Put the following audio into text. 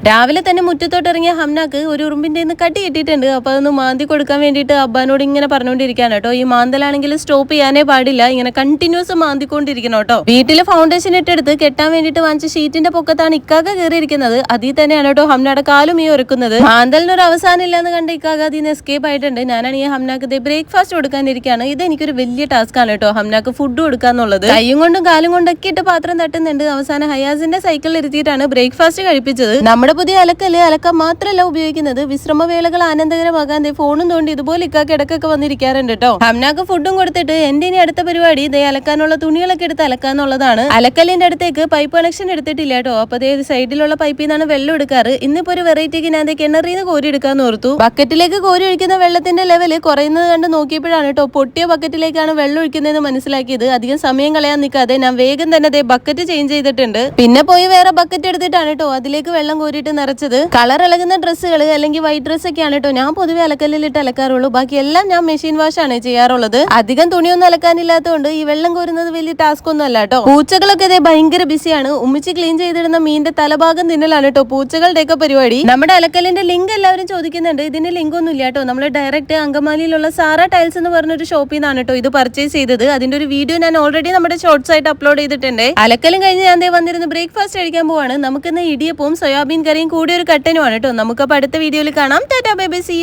രാവിലെ തന്നെ മുറ്റത്തോട്ട് ഇറങ്ങിയ ഹംനാക്ക് ഒരു ഉറുമ്പിന്റെ കട്ടി കിട്ടിയിട്ടുണ്ട്. അപ്പൊ അതൊന്ന് മാന്തി കൊടുക്കാൻ വേണ്ടിയിട്ട് അബ്ബാനോട് ഇങ്ങനെ പറഞ്ഞുകൊണ്ടിരിക്കുകയാണ് കേട്ടോ. ഈ മാന്തലാണെങ്കിൽ സ്റ്റോപ്പ് ചെയ്യാനേ പാടില്ല, ഇങ്ങനെ കണ്ടിന്യൂസ് മാന്തിക്കൊണ്ടിരിക്കണം കേട്ടോ. വീട്ടില് ഫൗണ്ടേഷൻ ഇട്ടെടുത്ത് കെട്ടാൻ വേണ്ടിയിട്ട് വാങ്ങിച്ച ഷീറ്റിന്റെ പൊക്കത്താണ് ഇക്കാക്ക കയറിയിരിക്കുന്നത്. അതിൽ തന്നെയാണ് കേട്ടോ ഹംനയുടെ കാലും ഈ ഒരുക്കുന്നത്. മാന്തലിനൊരു അവസാനം ഇല്ലാന്ന് കണ്ട ഇക്കാക്ക അതിൽ നിന്ന് എസ്കേപ്പ് ആയിട്ടുണ്ട്. ഞാനാണെങ്കിൽ ഹംനാക്ക് ബ്രേക്ക്ഫാസ്റ്റ് കൊടുക്കാനിരിക്കുകയാണ്. ഇത് എനിക്കൊരു വലിയ ടാസ്ക് ആണ് കേട്ടോ, ഹംനാക്ക് ഫുഡ് കൊടുക്കാന്നുള്ളത്. കൈയും കൊണ്ടും കാലും കൊണ്ടൊക്കെ ഇട്ട് പാത്രം തട്ടുന്നുണ്ട്. അവസാനം ഹയാസിന്റെ സൈക്കിളിൽ ഇരുത്തിയിട്ടാണ് ബ്രേക്ക്ഫാസ്റ്റ് കഴിപ്പിച്ചത്. നമ്മുടെ പുതിയ അലക്കല് അലക്കാൻ മാത്രമല്ല ഉപയോഗിക്കുന്നത്, വിശ്രമവേളകൾ ആനന്ദകരമാകാൻ ഫോണും തോണ്ടി ഇതുപോലെ ഇക്കാക്ക് ഇടക്കൊക്കെ വന്നിരിക്കാറുണ്ട് കേട്ടോ. ഹംനാക്ക് ഫുഡും കൊടുത്തിട്ട് എന്റെ ഇനി അടുത്ത പരിപാടി ഇതേ അലക്കാനുള്ള തുണികളൊക്കെ എടുത്ത് അലക്കാന്നുള്ളതാണ്. അലക്കലിന്റെ അടുത്തേക്ക് പൈപ്പ് കണക്ഷൻ എടുത്തിട്ടില്ല കേട്ടോ. അപ്പൊ അതേ സൈഡിലുള്ള പൈപ്പിൽ നിന്നാണ് വെള്ളം എടുക്കാറ്. ഇന്നിപ്പോ ഒരു വെറൈറ്റിക്ക് ഞാൻ കിണറിൽ നിന്ന് കോരി എടുക്കാന്ന് ഓർത്തു. ബക്കറ്റിലേക്ക് കോരി ഒഴിക്കുന്ന വെള്ളത്തിന്റെ ലെവല് കുറയുന്നത് കണ്ട് നോക്കിയപ്പോഴാണ് കേട്ടോ പൊട്ടിയ ബക്കറ്റിലേക്കാണ് വെള്ളം ഒഴിക്കുന്നതെന്ന് മനസ്സിലാക്കിയത്. അധികം സമയം കളയാൻ നിൽക്കാതെ ഞാൻ വേഗം തന്നെ ബക്കറ്റ് ചേഞ്ച് ചെയ്തിട്ടുണ്ട്. പിന്നെ പോയി വേറെ ബക്കറ്റ് എടുത്തിട്ടാണ് കേട്ടോ അതിലേക്ക് വെള്ളം കോരിയിട്ട് നിറച്ചത്. കളർ ഇളകുന്ന ഡ്രസ്സുകൾ അല്ലെങ്കിൽ വൈറ്റ് ഡ്രസ് ഒക്കെയാണ് കേട്ടോ ഞാൻ പൊതുവെ അലക്കല്ലിലിട്ട് അലക്കാറുള്ളൂ. ബാക്കി എല്ലാം ഞാൻ മെഷീൻ വാഷ് ആണ് ചെയ്യാറുള്ളത്. അധികം തുണിയൊന്നും അലക്കാനില്ലാത്തതുകൊണ്ട് ഈ വെള്ളം കോരുന്നത് വലിയ ടാസ്ക് ഒന്നും അല്ല കേട്ടോ. പൂച്ചകളൊക്കെ ഇതേ ഭയങ്കര ബിസിയാണ്. ഉമ്മിച്ച് ക്ലീൻ ചെയ്തിടുന്ന മീനിന്റെ തലഭാഗം തിന്നലാണ് കേട്ടോ പൂച്ചകളുടെയൊക്കെ പരിപാടി. നമ്മുടെ അലക്കലിന്റെ ലിങ്ക് എല്ലാവരും ചോദിക്കുന്നുണ്ട്. ഇതിന്റെ ലിങ്ക് ഒന്നും ഇല്ല കേട്ടോ. നമ്മൾ ഡയറക്റ്റ് അങ്കമാലിയിലുള്ള സാറ ടൈൽസ് എന്ന് പറഞ്ഞൊരു ഷോപ്പിൽ നിന്നാണ് കേട്ടോ ഇത് പർച്ചേസ് ചെയ്തത്. അതിന്റെ ഒരു വീഡിയോ ഞാൻ ഓൾറെഡി നമ്മുടെ ഷോർട്സ് ആയിട്ട് അപ്ലോഡ് ചെയ്തിട്ടുണ്ട്. അലക്കലും കഴിഞ്ഞ് ഞാൻ വന്നിരുന്ന് ബ്രേക്ക്ഫാസ്റ്റ് കഴിക്കാൻ പോവാണ്. നമുക്കിന്ന് ഇടിയപ്പവും സോയാബീൻ കറിയും കൂടി ഒരു കട്ടനുമാണ് കേട്ടോ. നമുക്കപ്പോൾ അടുത്ത വീഡിയോയിൽ കാണാം. Tata bye bye, see U.